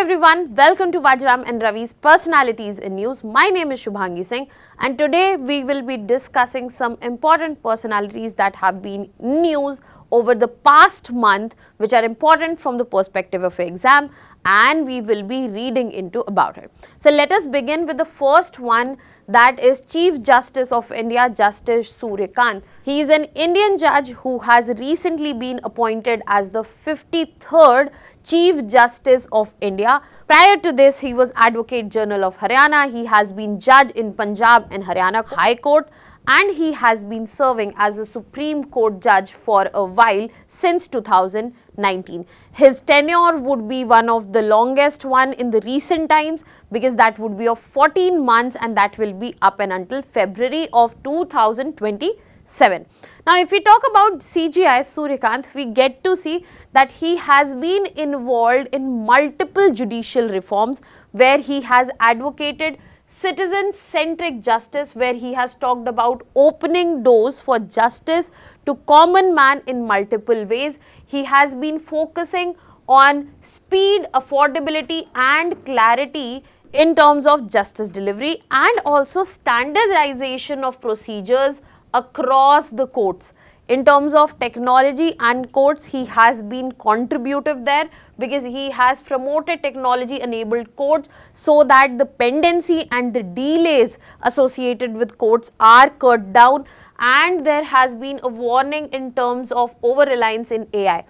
everyone, welcome to Vajiram and Ravi's Personalities in News. My name is Shubhangi Singh and today we will be discussing some important personalities that have been in news over the past month which are important from the perspective of exam, and we will be reading into about it. So let us begin with the first one, that is Chief Justice of India, Justice Surya Kant. He is an Indian judge who has recently been appointed as the 53rd Chief Justice of India. Prior to this, he was Advocate General of Haryana. He has been judge in Punjab and Haryana High Court, and he has been serving as a Supreme Court judge for a while since 2019. His tenure would be one of the longest one in the recent times because that would be of 14 months and that will be up and until February of 2027. Now, if we talk about CJI Surikant, we get to see that he has been involved in multiple judicial reforms where he has advocated citizen-centric justice, where he has talked about opening doors for justice to common man in multiple ways. He has been focusing on speed, affordability and clarity in terms of justice delivery and also standardization of procedures across the courts. In terms of technology and courts, he has been contributive there because he has promoted technology enabled courts so that the pendency and the delays associated with courts are cut down, and there has been a warning in terms of over-reliance in AI.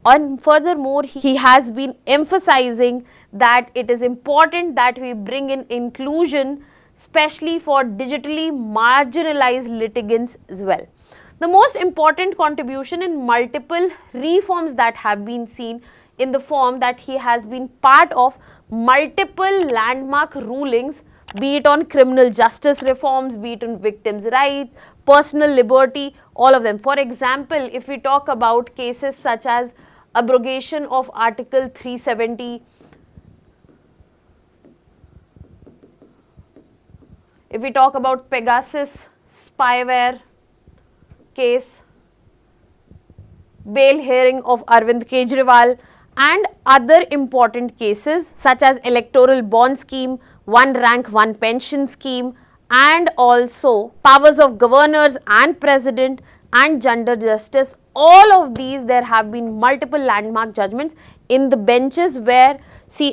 And furthermore, he has been emphasizing that it is important that we bring in inclusion, especially for digitally marginalized litigants as well. The most important contribution in multiple reforms that have been seen in the form that he has been part of multiple landmark rulings, be it on criminal justice reforms, be it on victims' rights, personal liberty, all of them. For example, if we talk about cases such as abrogation of Article 370, if we talk about Pegasus spyware case, bail hearing of Arvind Kejriwal and other important cases such as electoral bond scheme, one rank one pension scheme, and also powers of governors and president and gender justice. All of these, there have been multiple landmark judgments in the benches where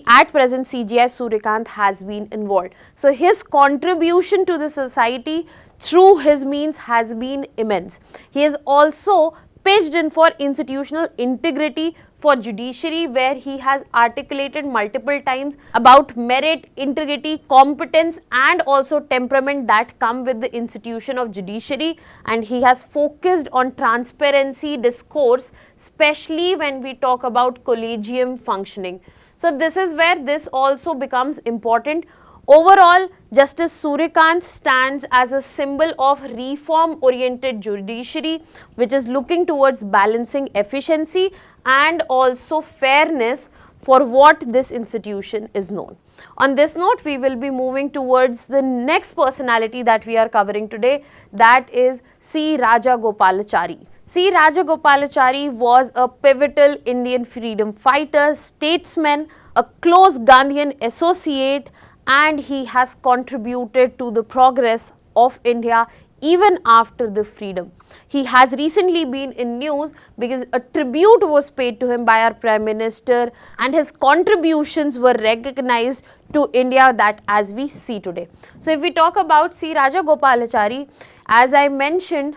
at present CJI Surikant has been involved. So his contribution to the society through his means has been immense. He is also pitched in for institutional integrity for judiciary, where he has articulated multiple times about merit, integrity, competence and also temperament that come with the institution of judiciary, and he has focused on transparency discourse, especially when we talk about collegium functioning. So this is where this also becomes important. Overall, Justice Surikant stands as a symbol of reform-oriented judiciary which is looking towards balancing efficiency and also fairness for what this institution is known. On this note, we will be moving towards the next personality that we are covering today, that is C. Rajagopalachari. C. Rajagopalachari was a pivotal Indian freedom fighter, statesman, a close Gandhian associate, and he has contributed to the progress of India even after the freedom. He has recently been in news because a tribute was paid to him by our Prime Minister and his contributions were recognized to India that as we see today. So if we talk about C. Rajagopalachari, as I mentioned,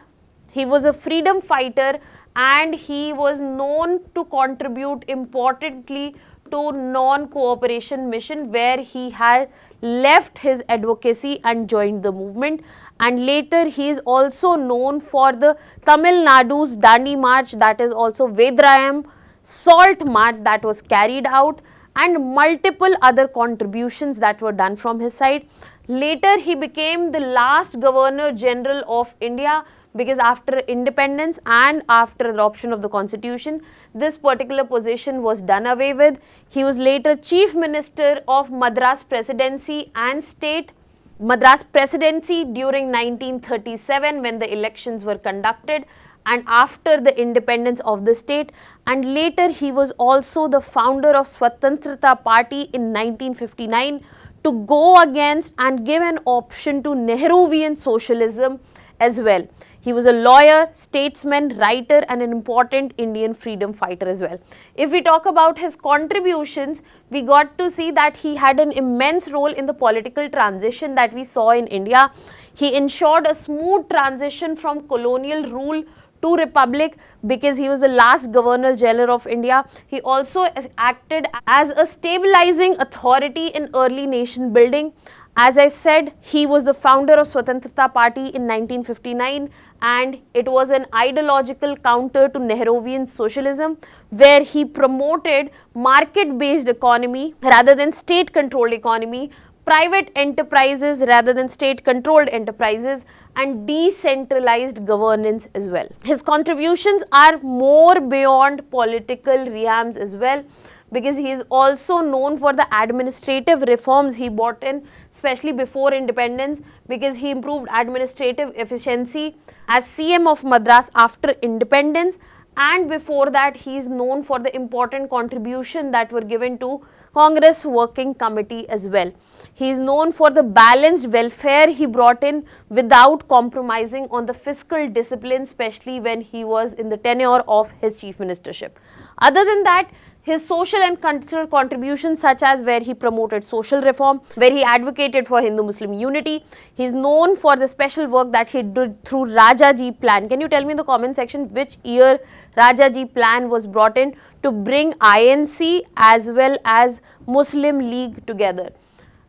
he was a freedom fighter and he was known to contribute importantly to non-cooperation mission, where he had left his advocacy and joined the movement, and later he is also known for the Tamil Nadu's Dandi March, that is also Vedrayam Salt March that was carried out, and multiple other contributions that were done from his side. Later he became the last Governor General of India because after independence and after adoption of the constitution, this particular position was done away with. He was later Chief Minister of Madras Presidency and State Madras Presidency during 1937 when the elections were conducted, and after the independence of the state, and later he was also the founder of Swatantrata Party in 1959 to go against and give an option to Nehruvian socialism as well. He was a lawyer, statesman, writer and an important Indian freedom fighter as well. If we talk about his contributions, we got to see that he had an immense role in the political transition that we saw in India. He ensured a smooth transition from colonial rule to republic because he was the last Governor General of India. He also acted as a stabilizing authority in early nation building. As I said, he was the founder of Swatantrata Party in 1959 and it was an ideological counter to Nehruvian socialism where he promoted market-based economy rather than state-controlled economy, private enterprises rather than state-controlled enterprises, and decentralized governance as well. His contributions are more beyond political realms as well because he is also known for the administrative reforms he brought in, especially before independence, because he improved administrative efficiency as CM of Madras after independence, and before that he is known for the important contribution that were given to Congress Working Committee as well. He is known for the balanced welfare he brought in without compromising on the fiscal discipline, especially when he was in the tenure of his chief ministership. Other than that, his social and cultural contributions such as where he promoted social reform, where he advocated for Hindu-Muslim unity. He is known for the special work that he did through Rajaji plan. Can you tell me in the comment section which year Rajaji plan was brought in to bring INC as well as Muslim League together?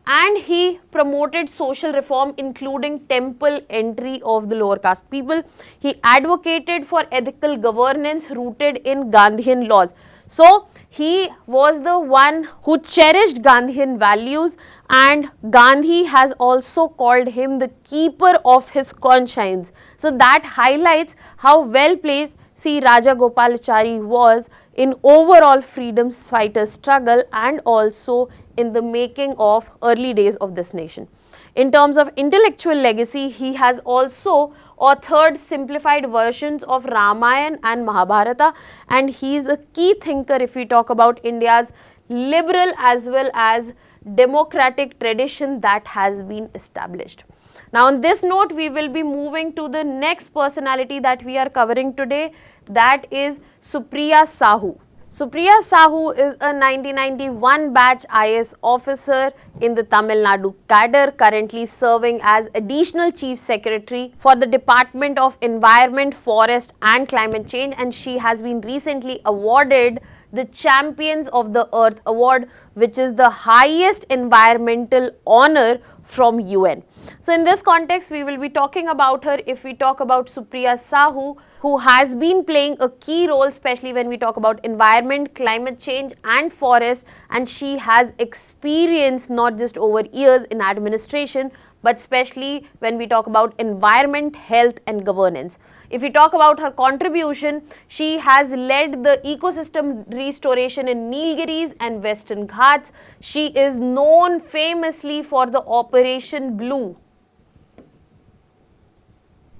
And he promoted social reform including temple entry of the lower caste people. He advocated for ethical governance rooted in Gandhian laws. So, he was the one who cherished Gandhian values, and Gandhi has also called him the keeper of his conscience. So, that highlights how well placed Rajagopalachari was in overall freedom fighter struggle and also in the making of early days of this nation. In terms of intellectual legacy, he has also authored simplified versions of Ramayana and Mahabharata, and he is a key thinker if we talk about India's liberal as well as democratic tradition that has been established. Now on this note, we will be moving to the next personality that we are covering today, that is Supriya Sahu. Supriya Sahu is a 1991 batch IS officer in the Tamil Nadu cadre, currently serving as Additional Chief Secretary for the Department of Environment, Forest and Climate Change, and she has been recently awarded the Champions of the Earth Award, which is the highest environmental honor from UN. So in this context, we will be talking about her if we talk about Supriya Sahu, who has been playing a key role, especially when we talk about environment, climate change and forest, and she has experience not just over years in administration, but especially when we talk about environment, health and governance. If we talk about her contribution, she has led the ecosystem restoration in Nilgiris and Western Ghats. She is known famously for the Operation Blue.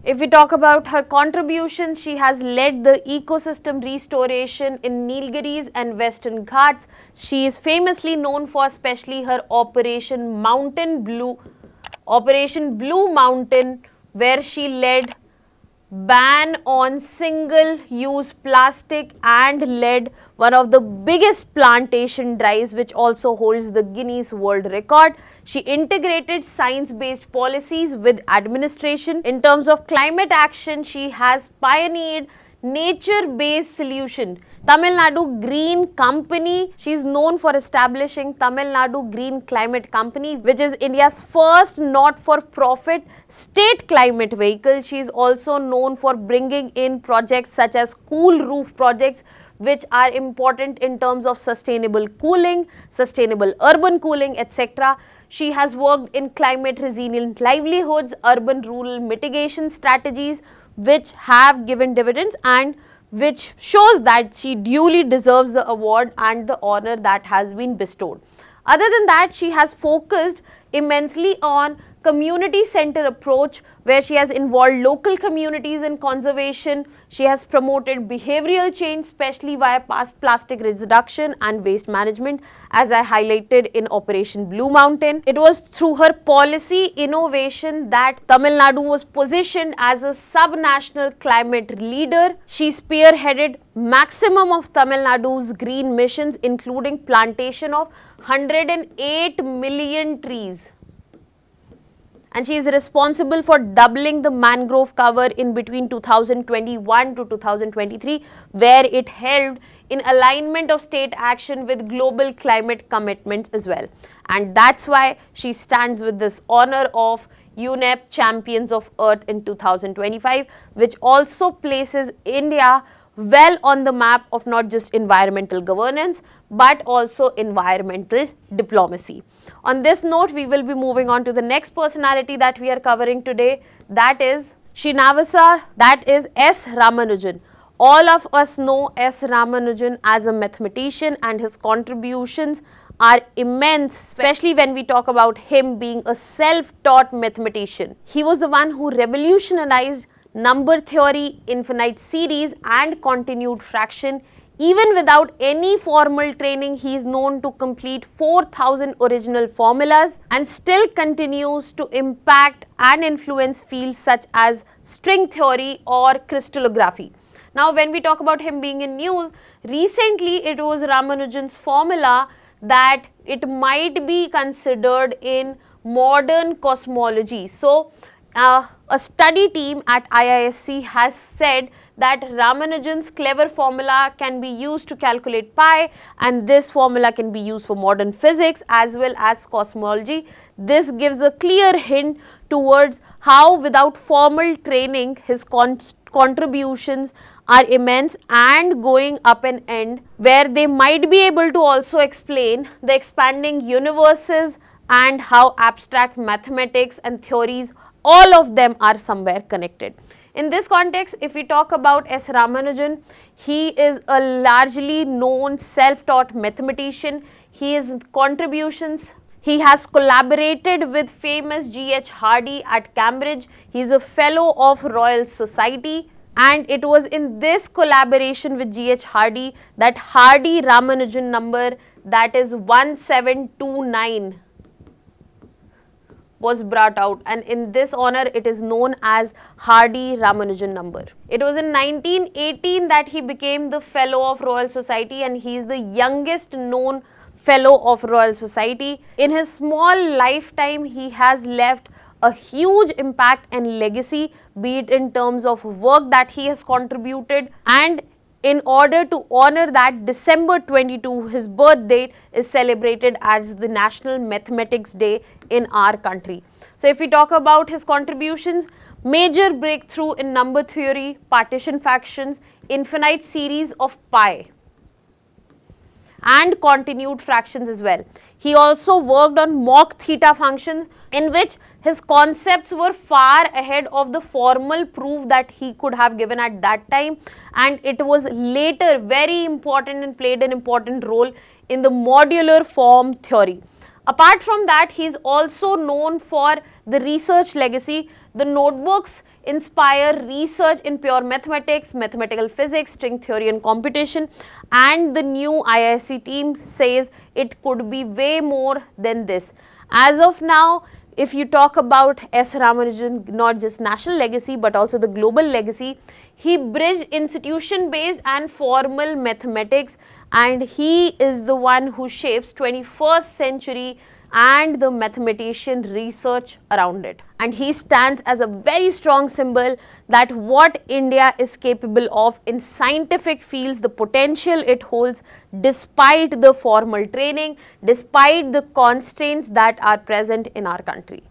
If we talk about her contribution, she has led the ecosystem restoration in Nilgiris and Western Ghats. She is famously known for especially her Operation Blue Mountain, where she led ban on single-use plastic and led one of the biggest plantation drives, which also holds the Guinness World Record. She integrated science-based policies with administration. In terms of climate action, she has pioneered nature-based solution. Tamil Nadu Green Company, she is known for establishing Tamil Nadu Green Climate Company, which is India's first not-for-profit state climate vehicle. She is also known for bringing in projects such as cool roof projects, which are important in terms of sustainable cooling, sustainable urban cooling, etc. She has worked in climate resilient livelihoods, urban rural mitigation strategies, which have given dividends and which shows that she duly deserves the award and the honor that has been bestowed. Other than that, she has focused immensely on community center approach where she has involved local communities in conservation. She has promoted behavioral change, especially via plastic reduction and waste management, as I highlighted in Operation Blue Mountain. It was through her policy innovation that Tamil Nadu was positioned as a sub-national climate leader. She spearheaded maximum of Tamil Nadu's green missions, including plantation of 108 million trees. And she is responsible for doubling the mangrove cover in between 2021 to 2023, where it held in alignment of state action with global climate commitments as well. And that's why she stands with this honor of UNEP Champions of Earth in 2025, which also places India well on the map of not just environmental governance, but also environmental diplomacy. On this note, we will be moving on to the next personality that we are covering today, that is Srinivasa, that is S. Ramanujan. All of us know S. Ramanujan as a mathematician, and his contributions are immense, especially when we talk about him being a self-taught mathematician. He was the one who revolutionized number theory, infinite series and continued fraction. Even without any formal training, he is known to complete 4,000 original formulas and still continues to impact and influence fields such as string theory or crystallography. Now, when we talk about him being in news, recently it was Ramanujan's formula that it might be considered in modern cosmology. So, a study team at IISc has said that Ramanujan's clever formula can be used to calculate pi, and this formula can be used for modern physics as well as cosmology. This gives a clear hint towards how without formal training his contributions are immense and going up an end, where they might be able to also explain the expanding universes and how abstract mathematics and theories, all of them are somewhere connected. In this context, if we talk about S. Ramanujan, he is a largely known self-taught mathematician. His contributions, he has collaborated with famous G.H. Hardy at Cambridge. He is a fellow of Royal Society, and it was in this collaboration with G.H. Hardy that Hardy Ramanujan number, that is 1729, was brought out, and in this honor it is known as Hardy Ramanujan number. It was in 1918 that he became the fellow of Royal Society, and he is the youngest known fellow of Royal Society. In his small lifetime, he has left a huge impact and legacy, be it in terms of work that he has contributed, and in order to honor that, December 22, his birth date, is celebrated as the National Mathematics Day in our country. So, if we talk about his contributions, major breakthrough in number theory, partition fractions, infinite series of pi, and continued fractions as well. He also worked on mock theta functions, in which his concepts were far ahead of the formal proof that he could have given at that time, and it was later very important and played an important role in the modular form theory. Apart from that, he is also known for the research legacy. The notebooks inspire research in pure mathematics, mathematical physics, string theory and computation, and the new IISc team says it could be way more than this. As of now, if you talk about S. Ramanujan, not just national legacy but also the global legacy, he bridged institution based and formal mathematics, and he is the one who shapes 21st century and the mathematician research around it. And he stands as a very strong symbol that what India is capable of in scientific fields, the potential it holds despite the formal training, despite the constraints that are present in our country.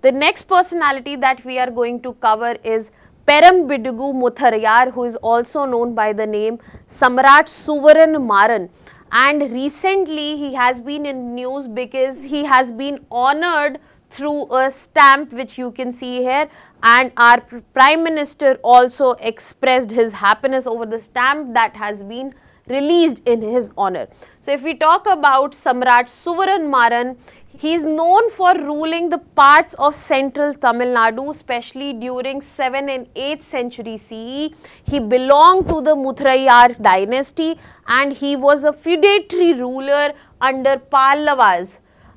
The next personality that we are going to cover is Perumbidugu Mutharaiyar, who is also known by the name Samrat Subaran Maran. And recently he has been in news because he has been honored through a stamp which you can see here, and our Prime Minister also expressed his happiness over the stamp that has been released in his honor. So, if we talk about Samrat Subaran Maran, He is known for ruling the parts of central Tamil Nadu, especially during 7th and 8th century CE. He belonged to the Mutharaiyar dynasty and he was a feudatory ruler under Pallavas.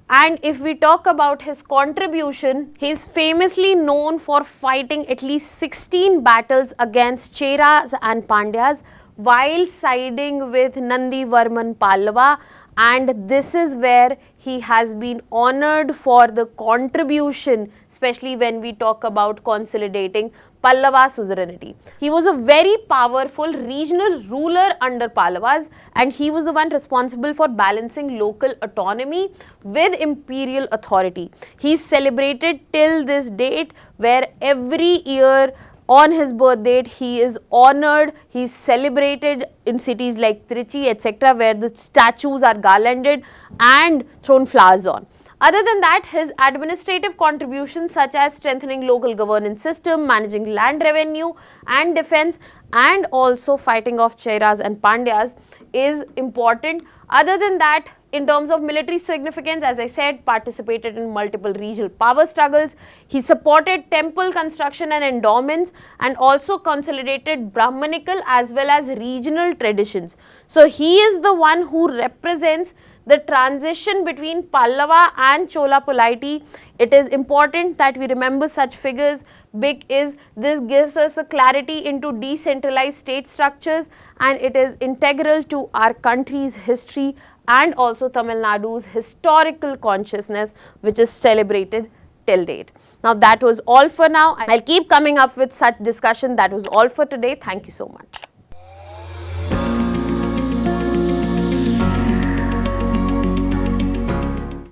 And if we talk about his contribution, he is famously known for fighting at least 16 battles against Cheras and Pandyas while siding with Nandivarman Pallava, and this is where he has been honored for the contribution, especially when we talk about consolidating Pallava suzerainty. He was a very powerful regional ruler under Pallavas and he was the one responsible for balancing local autonomy with imperial authority. He is celebrated till this date where every year on his birth date he is honored, he is celebrated in cities like Trichy etc. where the statues are garlanded and thrown flowers on. Other than that, his administrative contributions such as strengthening local governance system, managing land revenue and defense and also fighting off Cheras and Pandyas is important. Other than that, in terms of military significance, as I said, participated in multiple regional power struggles. He supported temple construction and endowments and also consolidated Brahmanical as well as regional traditions. So, he is the one who represents the transition between Pallava and Chola polity. It is important that we remember such figures. Big is this gives us a clarity into decentralized state structures and it is integral to our country's history and also Tamil Nadu's historical consciousness, which is celebrated till date. Now that was all for now. I'll keep coming up with such discussion. That was all for today. Thank you so much.